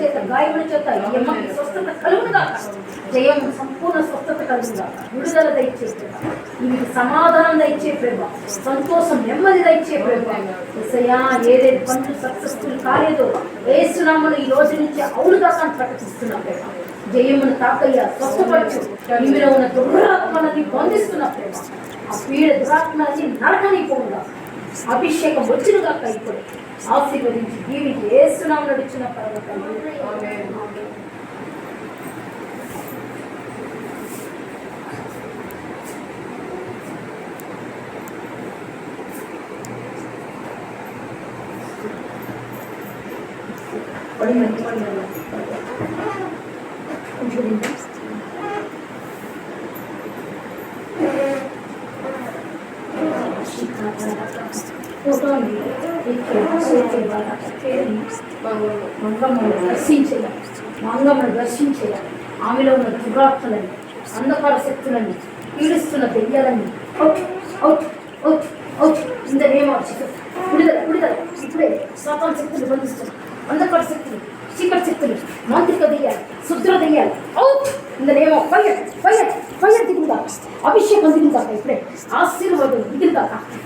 చేత గాయముల చేత ఈ అమ్మకి స్వస్థత కలుగునుగా, జయం సంపూర్ణ స్వస్థత కలుగునుగా, విడుదల దయచే ప్రేమ, వీరికి సమాధానం దయచే ప్రేమ, సంతోషం నెమ్మది దయచే ప్రేమ. యేసయ్యా ఏదైతే పనులు సక్సెస్ఫుల్ కాలేదో యేసునామములో ఈ రోజు నుంచి అవునుగా ప్రకటిస్తున్నా ప్రేమ. జయమును తాకయ్యా, స్వస్థపరచు. ఈమెలో ఉన్న దురాత్మలని బంధిస్తున్న ప్రేమ, ఆ పీడ దురాత్మలని నరకనిపోగా, అభిషేకం వచ్చినగా ఇప్పుడు ఆశీర్వదించి దీవించి యేసునామములో నడిచిన పర్వతం. మంగమ్మను దర్శించేలా, ఆమెలో ఉన్న దురాత్మలని, అంధకార శక్తులని, పీడిస్తున్న దెయ్యాలని out out out out in the name of Jesus. విడుదల విడుదల ఇప్పుడే. సాతాన శక్తులు బంధిస్తున్న అంధకార శక్తులు, చీకటి శక్తులు, మాంత్రిక దెయ్యాలు, శుద్ర దెయ్యాలు out in the name of fire fire fire దిగుదా, అభిషేకం దిగుదా ఇప్పుడే, ఆశీర్వాదం దిగుదా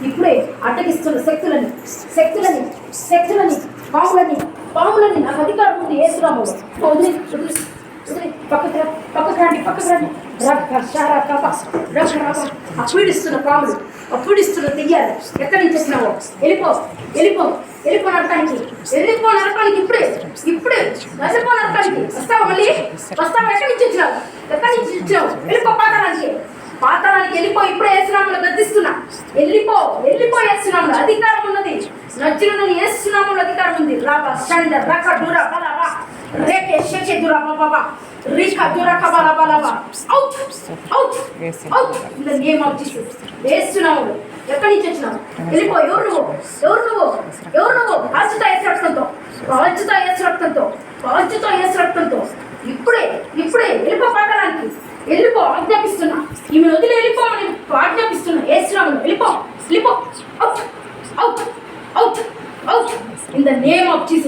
ఇప్పుడే. అడ్డగిస్తున్న శక్తులని శక్తులని శక్తులని పాములని పాములని నాకు అధికారం ఉంది యేసునామములో. వదిలి వదిలి వదిలి పక్కకు రండి పక్కకు రండి. పీడిస్తున్న పాములు, పీడిస్తున్న దెయ్యాలు ఎక్కడి నుంచి వచ్చినావో వెళ్ళిపో వెళ్ళిపో వెళ్ళిపో నరకానికి, వెళ్ళిపో నరకానికి ఇప్పుడే ఇప్పుడే వెళ్ళిపో నరకానికి. వస్తావా మళ్ళీ వస్తావా? ఎక్కడి నుంచి వచ్చినావు? ఎక్కడి నుంచి వచ్చినావు? వెళ్ళిపో పాతాళానికి, పాతాళానికి వెళ్ళిపో. ఇప్పుడే యేసునామములో గద్దిస్తున్నా, వెళ్ళిపో వెళ్ళిపో. యేసునామములో అధికారం ఉన్నది, నజరుడైన యేసునామములో అధికారం ఉంది. రాబా షండ రక దురా బలబా రేకే షెకే దురా బాబా రికా దురా కబలా బలబా out out out in the name of Jesus. యేసునామములో ఎక్కడి నుంచి వచ్చినావు? వెళ్ళిపో. ఎవరు నువ్వు? ఎవరు నువ్వు? ఎవరు నువ్వు? కాల్చుతా యేసు రక్తంతో, కాల్చుతా యేసు రక్తంతో, కాల్చుతా యేసు రక్తంతో ఇప్పుడే ఇప్పుడే వెళ్ళిపో పాతాళానికి, వెళ్ళిపో. ఆజ్ఞాపిస్తున్నా, ఈమెను వదిలి వెళ్ళిపోమని ఆజ్ఞాపిస్తున్నా యేసునామములో. వెళ్ళిపో వెళ్ళిపో out out out out in the name of Jesus.